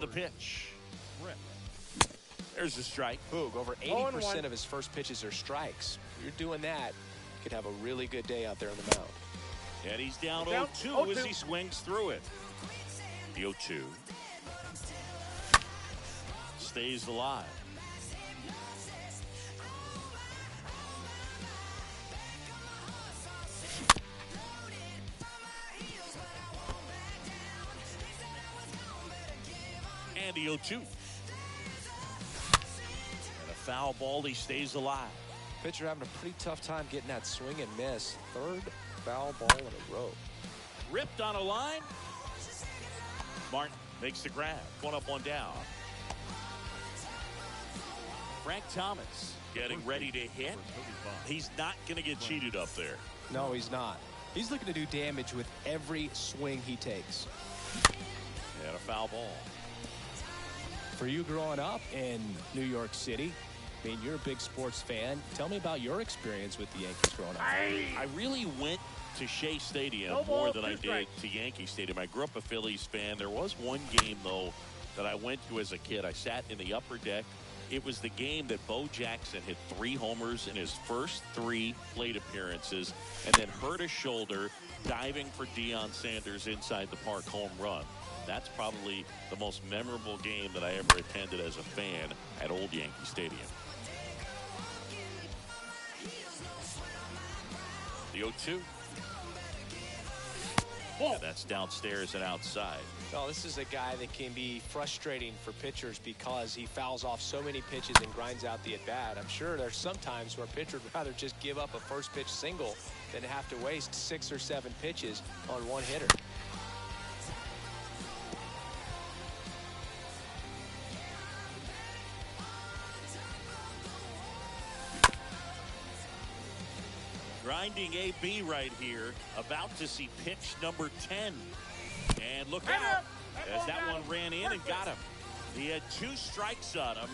The pitch. There's a strike. Boog, over 80% of his first pitches are strikes. If you're doing that, you could have a really good day out there on the mound. And he's down 0-2 as he swings through it. The 0-2 stays alive. And the 0-2. And a foul ball, he stays alive. Pitcher having a pretty tough time getting that swing and miss. Third foul ball in a row. Ripped on a line. Martin makes the grab. One up, one down. Frank Thomas getting ready to hit. He's not going to get cheated up there. No, he's not. He's looking to do damage with every swing he takes. And a foul ball. For you growing up in New York City, I mean, you're a big sports fan. Tell me about your experience with the Yankees growing up. I really went to Shea Stadium more than I did to Yankee Stadium. I grew up a Phillies fan. There was one game, though, that I went to as a kid. I sat in the upper deck. It was the game that Bo Jackson hit 3 homers in his first 3 plate appearances and then hurt his shoulder diving for Deion Sanders inside the park home run. That's probably the most memorable game that I ever attended as a fan at Old Yankee Stadium. The 0-2. Yeah, that's downstairs and outside. Well, this is a guy that can be frustrating for pitchers because he fouls off so many pitches and grinds out the at-bat. I'm sure there's some times where a pitcher would rather just give up a first pitch single than have to waste 6 or 7 pitches on one hitter. Grinding AB right here, about to see pitch number 10. And look out, as that one ran in and got him. He had 2 strikes on him,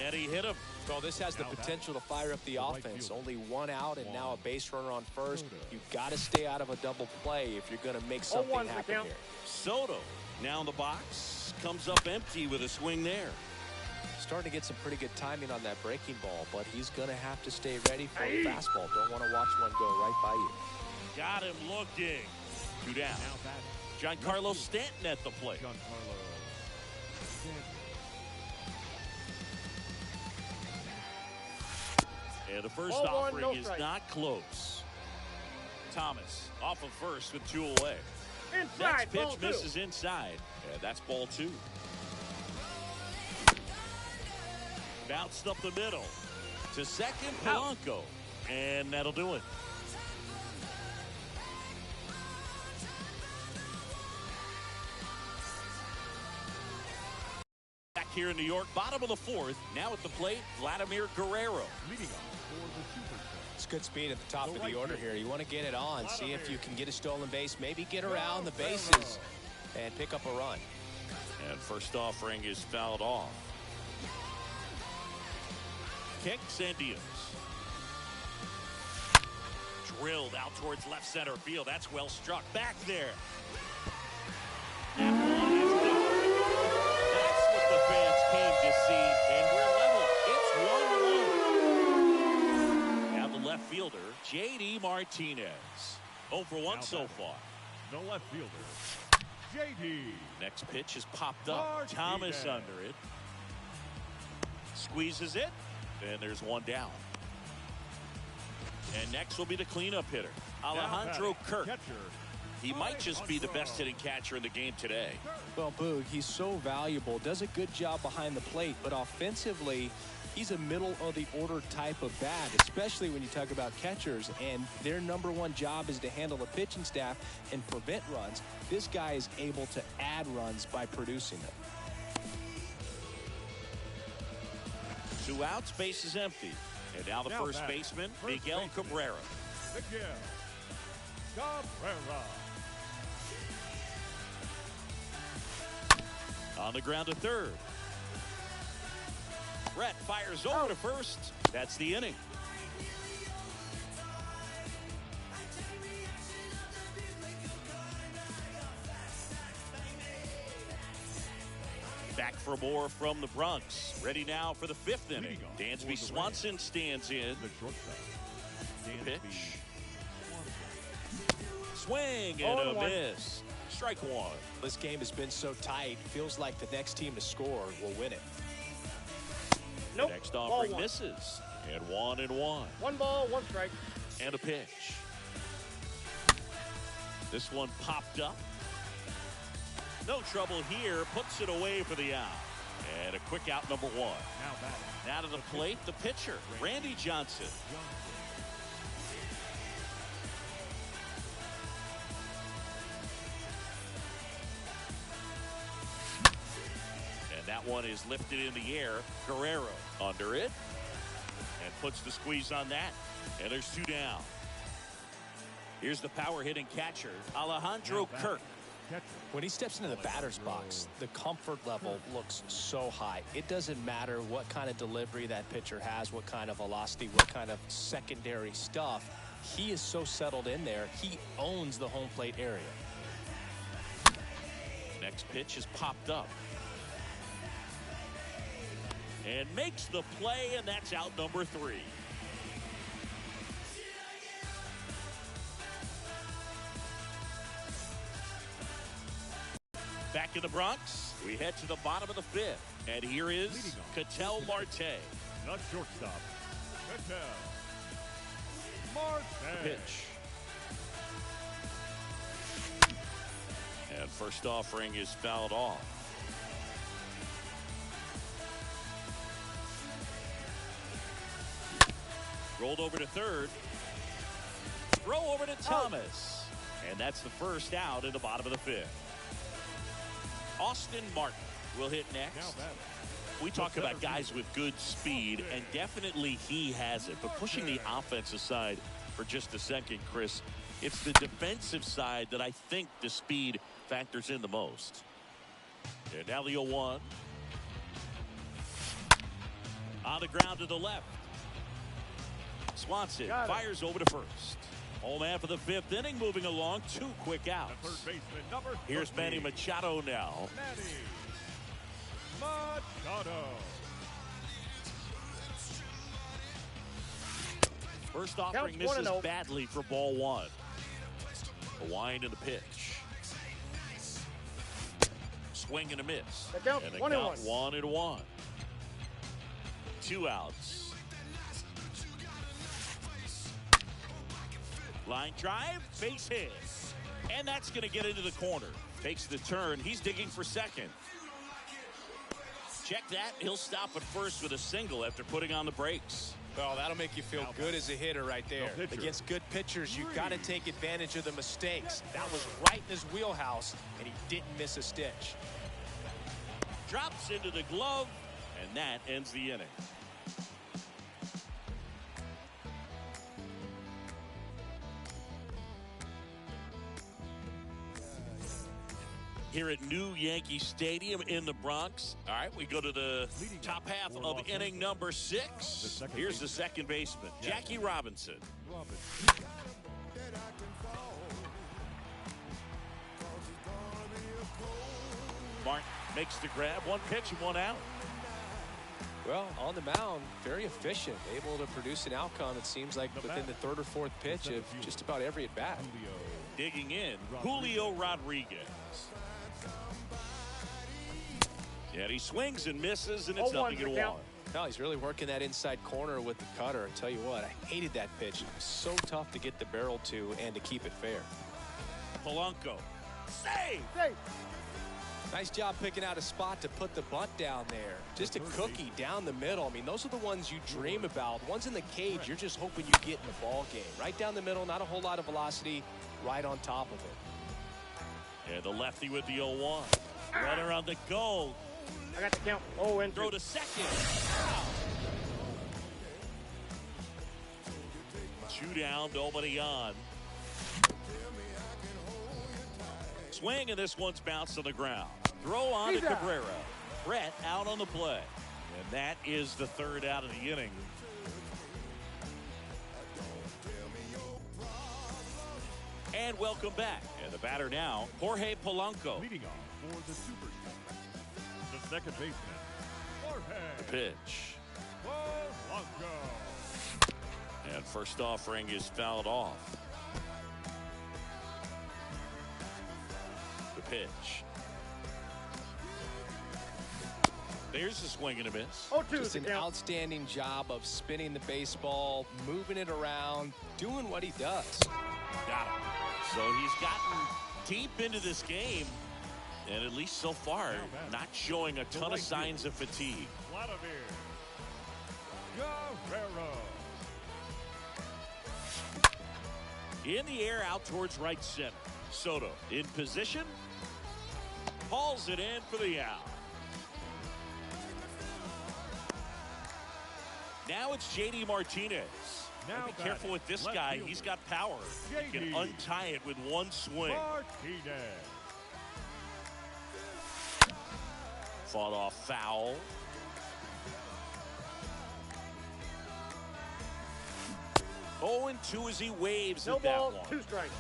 and he hit him. Well, this has the potential to fire up the offense. Only 1 out and now a base runner on first. You've got to stay out of a double play if you're going to make something happen here. Soto now in the box, comes up empty with a swing there. Starting to get some pretty good timing on that breaking ball, but he's going to have to stay ready for a fastball. Don't want to watch one go right by you. Got him looking. 2 down. Giancarlo Stanton at the plate. And the first offering is not close. Thomas off of first with 2 away. Next pitch misses inside. And that's ball 2. Bounced up the middle to second, Polanco, and that'll do it. Back here in New York, bottom of the 4th. Now at the plate, Vladimir Guerrero. It's good speed at the top of the order here. You want to get it on, see if you can get a stolen base, maybe get around the bases and pick up a run. And first offering is fouled off. Kicks and deals. Drilled out towards left center field. That's well struck. Back there. That one is gone. That's what the fans came to see, and we're level. It's 1-1. Now the left fielder, J.D. Martinez. 0 for 1 so far. The left fielder, J.D. Next pitch is popped up. Martinez. Thomas under it. Squeezes it. And there's 1 down. And next will be the cleanup hitter, Alejandro Kirk. He might just be the best hitting catcher in the game today. Well, Boog, he's so valuable, does a good job behind the plate, but offensively, he's a middle of the order type of bat, especially when you talk about catchers, and their #1 job is to handle the pitching staff and prevent runs. This guy is able to add runs by producing them. 2 outs, base is empty. And now the first baseman, Miguel Cabrera. On the ground to third. Brett fires over to first. That's the inning. Back for more from the Bronx. Ready now for the 5th inning. Dansby Swanson stands in. The shortstop. Pitch. Swing and a miss. Strike one. This game has been so tight. Feels like the next team to score will win it. Nope. Next offering misses. And 1-1. 1 ball, 1 strike. And a pitch. This one popped up. No trouble here. Puts it away for the out. And a quick out, number 1. Now to the plate, the pitcher, Randy Johnson. And that one is lifted in the air. Guerrero under it. And puts the squeeze on that. And there's 2 down. Here's the power hitting catcher, Alejandro Kirk. When he steps into the batter's box, the comfort level looks so high. It doesn't matter what kind of delivery that pitcher has, what kind of velocity, what kind of secondary stuff. He is so settled in there. He owns the home plate area. Next pitch is popped up. And makes the play, and that's out number 3. Back in the Bronx, we head to the bottom of the 5th. And here is Ketel Marte. The shortstop. Ketel Marte. Pitch. And first offering is fouled off. Rolled over to third. Throw over to Thomas. And that's the first out in the bottom of the 5th. Austin Martin will hit next. We talk about guys with good speed, and definitely he has it. But pushing the offense aside for just a second, Chris, it's the defensive side that I think the speed factors in the most. And now the 0-1. On the ground to the left. Swanson fires over to first. Home man for the 5th inning, moving along. 2 quick outs. Here's Manny Machado now. Manny Machado. First offering misses badly for ball 1. A wind and a pitch. Swing and a miss. The count, and a 1-1. 1-1. 2 outs. Line drive, base hit. And that's going to get into the corner. Takes the turn. He's digging for second. Check that. He'll stop at first with a single after putting on the brakes. Well, that'll make you feel good as a hitter right there. Against good pitchers, you've got to take advantage of the mistakes. That was right in his wheelhouse, and he didn't miss a stitch. Drops into the glove, and that ends the inning. Here at New Yankee Stadium in the Bronx. All right, we go to the top half of inning number 6. Here's the second baseman, Jackie Robinson. Martin makes the grab. 1 pitch and 1 out. Well, on the mound, very efficient, able to produce an outcome, it seems like, within the 3rd or 4th pitch of just about every at-bat. Digging in, Julio Rodriguez. And he swings and misses, and it's 0-1. No, he's really working that inside corner with the cutter. I tell you what, I hated that pitch. It was so tough to get the barrel to and to keep it fair. Polanco. Save! Nice job picking out a spot to put the bunt down there. Just a cookie down the middle. I mean, those are the ones you dream about. Ones in the cage, you're just hoping you get in the ball game. Right down the middle, not a whole lot of velocity, right on top of it. And the lefty with the 0-1. Runner on the go. I got the count. Oh, and throw to second. 2 down, nobody on. Swing, and this one's bounced on the ground. Throw on to Cabrera. Brett out on the play. And that is the 3rd out of the inning. And welcome back. And the batter now, Jorge Polanco. Leading off for the Super. The second baseman, The Jorge pitch. Polanco. And first offering is fouled off. The pitch. There's a swing and a miss. 0-2 Just is the an count. outstanding job of spinning the baseball, moving it around, doing what he does. Got him. So he's gotten deep into this game, and at least so far, not showing a ton of signs of fatigue. Vladimir Guerrero. In the air, out towards right center. Soto in position. Hauls it in for the out. Now it's J.D. Martinez. Now Be careful with this left guy. fielder, He's got power. He can J.D. untie it with one swing. Martinez. Fought off foul. Oh, and 2 as he waves No at that ball, one. 2 strikes.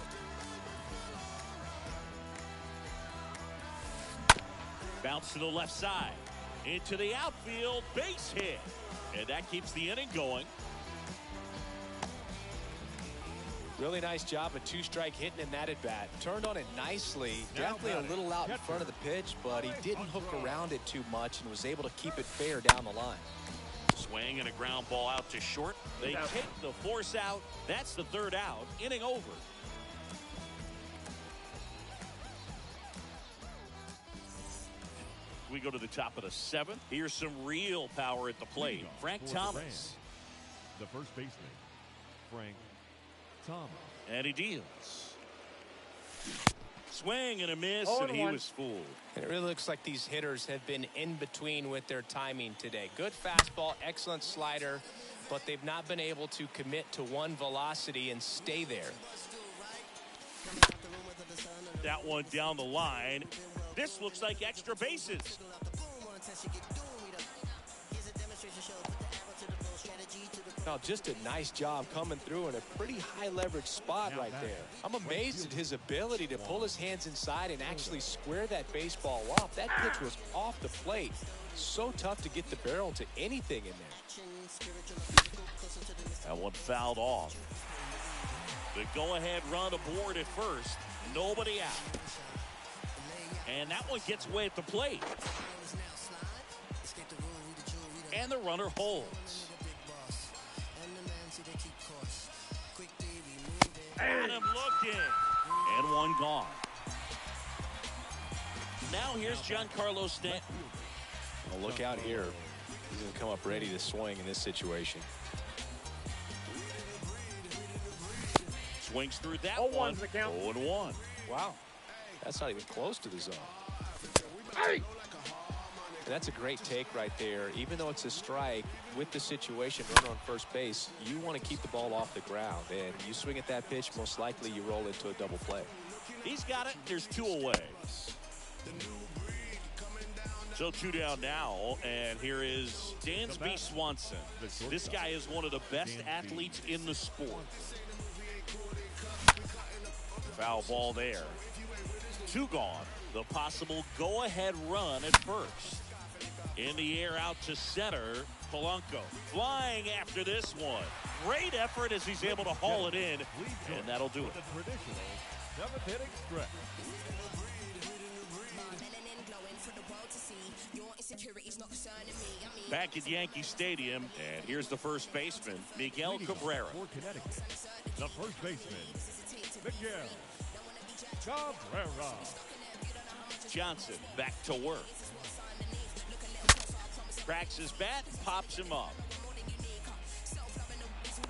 Bounce to the left side. Into the outfield. Base hit. And that keeps the inning going. Really nice job of 2-strike hitting in that at bat. Turned on it nicely. Now Definitely a batting, little out in catcher, front of the pitch, but he didn't hook Alejandro. around it too much and was able to keep it fair down the line. Swing and a ground ball out to short. They Out. take the force out. That's the third out. Inning over. We go to the top of the 7th. Here's some real power at the plate. Leadoff Frank for the Thomas. Rams. The first baseman, Frank Thomas. And he deals. Swing and a miss, 0-1. and he was fooled. And it really looks like these hitters have been in between with their timing today. Good fastball, excellent slider, but they've not been able to commit to one velocity and stay there. That one down the line. This looks like extra bases. Now, just a nice job coming through in a pretty high leverage spot right there. I'm amazed at his ability to pull his hands inside and actually square that baseball off. That pitch was off the plate. So tough to get the barrel to anything in there. That one fouled off. The go-ahead run aboard at first. Nobody out. And that one gets away at the plate. And the runner holds. Got him looking. And one gone. Now here's Giancarlo Stanton. Well, look out here. He's going to come up ready to swing in this situation. Swings through that 0-1's one. the count. 0-1. Wow. That's not even close to the zone. Hey! And that's a great take right there. Even though it's a strike, with the situation, runner on first base, you want to keep the ball off the ground. And you swing at that pitch, most likely you roll into a double play. He's got it. There's 2 away. So 2 down now, and here is Dansby Swanson. This guy is one of the best athletes in the sport. Foul ball there. 2 gone. The possible go-ahead run at first. In the air out to center. Polanco flying after this one. Great effort as he's able to haul it in, and that'll do it. The traditional 7th inning stretch. Back at Yankee Stadium, and here's the first baseman, Miguel Cabrera. For Connecticut, the first baseman, Miguel Cabrera. Johnson back to work. Cracks his bat, pops him up.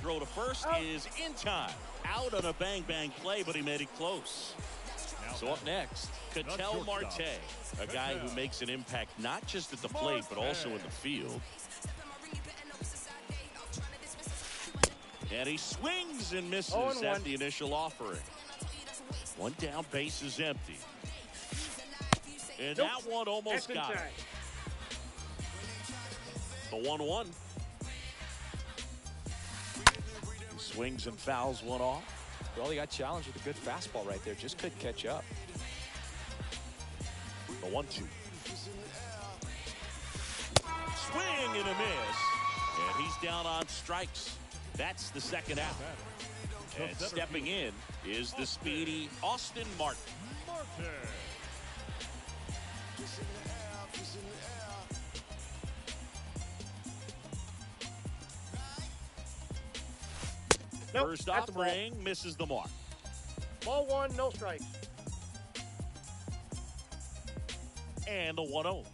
Throw to first is in time. Out on a bang-bang play, but he made it close. So up next, Ketel Marte, a guy who makes an impact not just at the plate, but also in the field. And he swings and misses 0-1. at the initial offering. One down, base is empty. And Nope. that one almost That's got it. inside. The 1-1. He swings and fouls one off. Well, he got challenged with a good fastball right there. Just couldn't catch up. The 1-2. and a miss. And he's down on strikes. That's the second out. And stepping in is the speedy Austin Martin. Nope, First that's the ball. offering misses the mark. Ball one, no strikes. And the 1-0.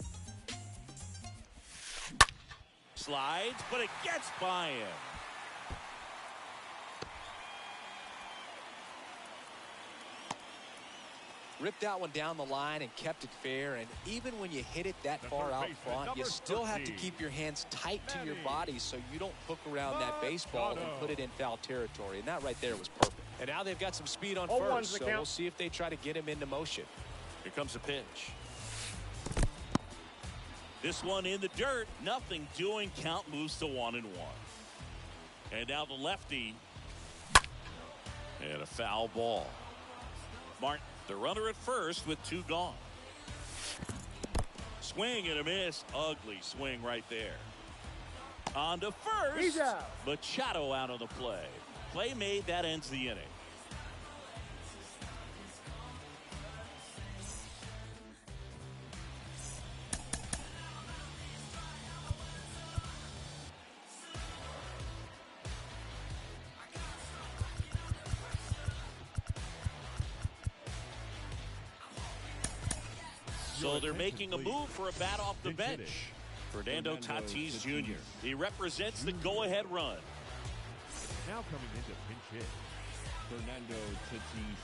Slides, but it gets by him. Ripped that one down the line and kept it fair. And even when you hit it that far out front, you still have to keep your hands tight to your body so you don't hook around that baseball and put it in foul territory. And that right there was perfect. And now they've got some speed on first, so we'll see if they try to get him into motion. Here comes a pitch. This one in the dirt, nothing doing. Count moves to 1-1. And now the lefty. And a foul ball. Martin, the runner at first with 2 gone. Swing and a miss. Ugly swing right there. On to first. He's out. Machado out of the play. Play made, that ends the inning. So they're making a move for a bat off the bench. Fernando Tatis Jr. He represents the go-ahead run. Now coming into pinch hit, Fernando Tatis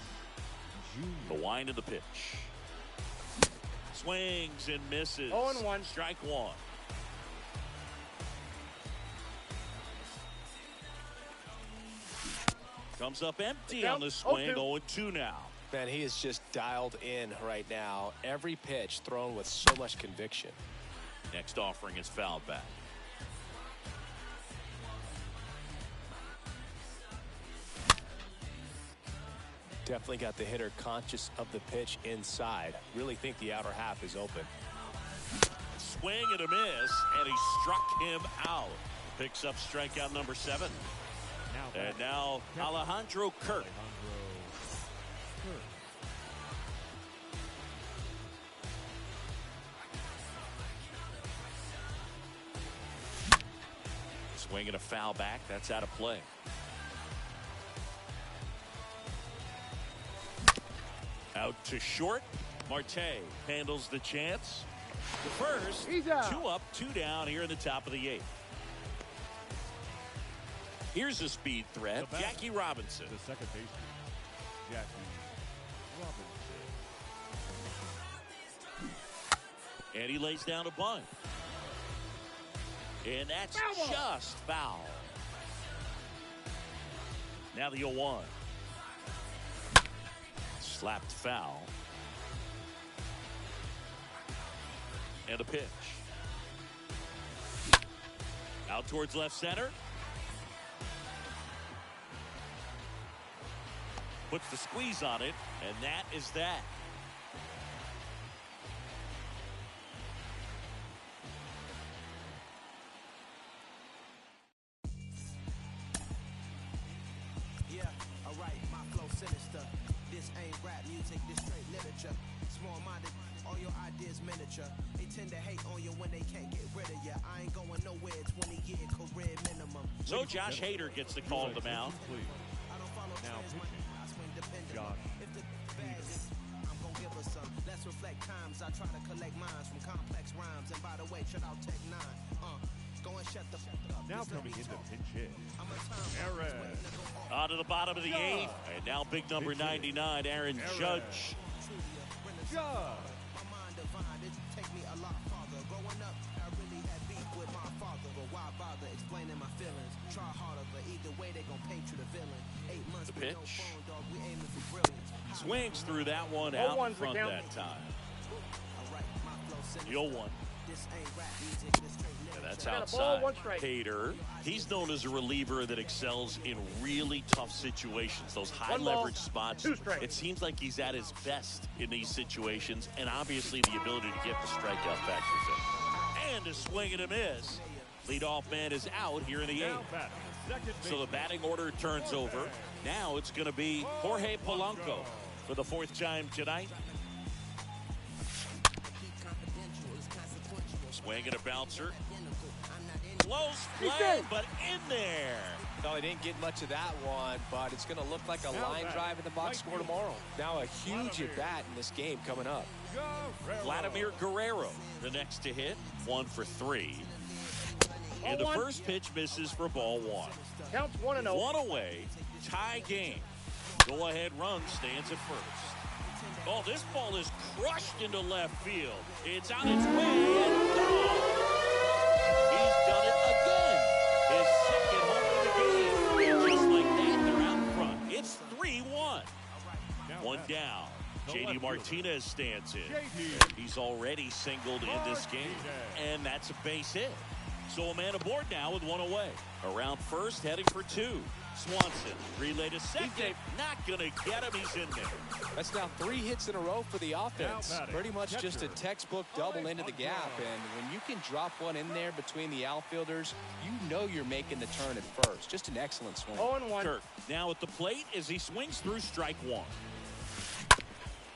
Jr. The wind of the pitch. Swings and misses. 0-1. Strike one. Comes up empty on the swing. 0-2 now. Man, he is just dialed in right now. Every pitch thrown with so much conviction. Next offering is fouled back. Definitely got the hitter conscious of the pitch inside. Really think the outer half is open. Swing and a miss, and he struck him out. Picks up strikeout number 7. And now Alejandro Kirk. Swing and a foul back. That's out of play. Out to short. Marte handles the chance. The first. He's out. 2 up, 2 down here in the top of the 8th. Here's a speed threat. Jackie Robinson. The second baseman, Jackie Robinson. And he lays down a bunt. And that's just foul. Now the 0-1. Slapped foul. And a pitch. Out towards left center. Puts the squeeze on it, and that is that. Yeah, alright, my flow sinister. This ain't rap music, this straight literature. Small-minded, all your ideas miniature. They tend to hate on you when they can't get rid of you. I ain't going nowhere, 20-year career minimum. So Josh Hader gets the call to the mound. I don't follow Now trends, pitching, I swing dependent. Josh If the bag is, I'm gonna give her some. Let's reflect times. I try to collect minds from complex rhymes. And by the way, shout out Tech 9. Go and shut the fuck up. now Just let coming me into talk. pinch hit, I'm a time Aaron. waiting to go off. On to the bottom of the 8th. And now big number 99, Aaron Judge. Judge. My mind divine, it take me a lot farther. Growing up, I really had beef with my father, but why bother explaining my feelings? Try harder, but either way they gon' paint you the villain. 8 months The with no pitch. phone, dog, we aiming for brilliance. Swings through that one out in 0-1's front the count. that time. Alright, my flow sinister. The 0-1. This ain't rap music, this straight And that's literature. Got a ball, outside. 1 strike. Hader, he's known as a reliever that excels in really tough situations, those high 1 ball, leverage spots. 2 strikes. It seems like he's at his best in these situations, and obviously the ability to get the strikeout factors in. And a swing and a miss. Leadoff man is out here in the Now eighth. batting, second So the baseman, batting order turns over. Now it's going to be Jorge Polanco for the fourth time tonight. Swing and a bouncer. Close play, but in there. No, he didn't get much of that one, but it's going to look like a Now line batting, drive in the box right score field. tomorrow. Now a huge Vladimir. at-bat in this game coming up. Guerrero. Vladimir Guerrero, the next to hit, 1 for 3. And the Ball one. first pitch misses for ball 1. Counts 1-0. 1 away, tie game. Go ahead run stands at first. Oh, this ball is crushed into left field. It's on its way and gone. He's done it again. His second home of the game. And just like that, they're out in front. It's 3-1. Now One batting, down. the JD left Martinez stands in. JD. He's already singled in this game, and that's a base hit. So a man aboard now with 1 away. Around first, heading for 2. Swanson, relay to second. Not going to get him. He's in there. That's now 3 hits in a row for the offense. batting, Pretty much just a catcher. textbook double into the gap. And when you can drop one in there between the outfielders, you know you're making the turn at first. Just an excellent swing. 0-1. Kirk now at the plate as he swings through strike 1.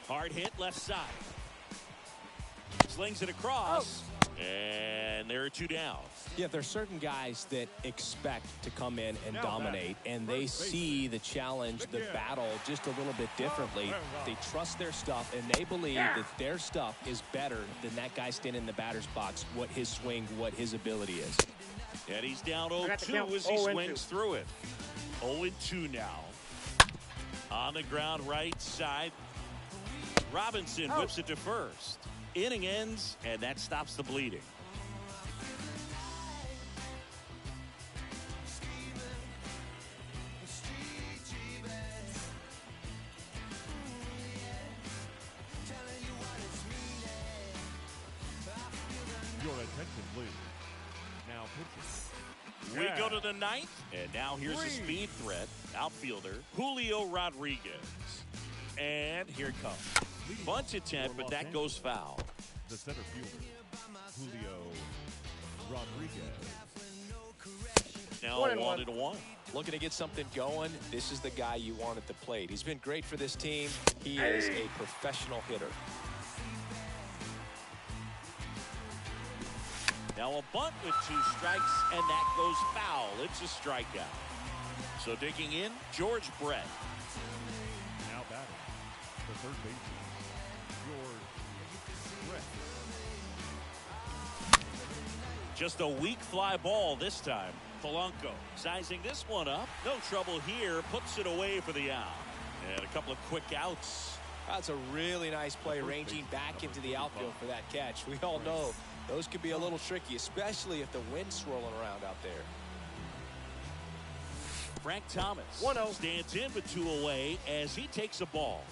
Hard hit left side. Slings it across. And there are 2 down. Yeah, there's certain guys that expect to come in and Now dominate, batting, and they first baseman, see the challenge, the Miguel. battle just a little bit differently. They trust their stuff, and they believe that their stuff is better than that guy standing in the batter's box, what his swing, what his ability is. And he's down I got the 0-2 count. as he 0-2. swings through it. 0-2 now. On the ground right side. Robinson Out. whips it to first. Inning ends, and that stops the bleeding. Your attention, please. Now pitching. We Yeah. go to the 9th, and now here's a speed threat. Outfielder Julio Rodriguez. And here it comes. Bunt attempt, but that goes foul. The center fielder, Julio Rodriguez. Now 1-1. 1-1. Looking to get something going, this is the guy you want at the plate. He's been great for this team. He is a professional hitter. Now a bunt with 2 strikes, and that goes foul. It's a strikeout. So digging in, George Brett. Now batting, the third baseman, George Brett. Just a weak fly ball this time. Polanco sizing this one up. No trouble here. Puts it away for the out. And a couple of quick outs. That's a really nice play, ranging back into the outfield for that catch. We all know those could be a little tricky, especially if the wind's swirling around out there. Frank Thomas 1-0. stands in with 2 away as he takes a ball.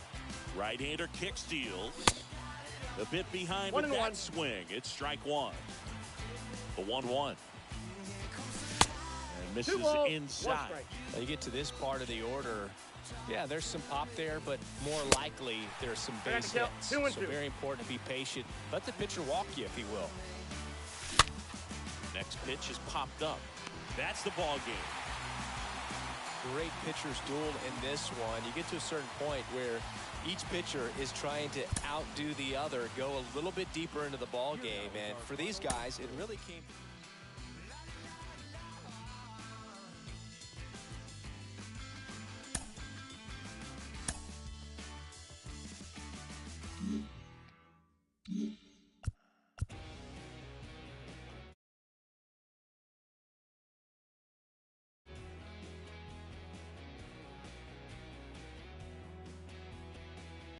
Right-hander kick steals. A bit behind with 1-1. that swing. It's strike 1. The 1-1. And misses 2 balls, 1 inside. strike. Now you get to this part of the order. Yeah, there's some pop there, but more likely there's some I got base to count hits. 2 and So 2. very important to be patient. Let the pitcher walk you, if he will. Next pitch is popped up. That's the ball game. Great pitchers duel in this one. You get to a certain point where each pitcher is trying to outdo the other, go a little bit deeper into the ball game. And for these guys, it really came.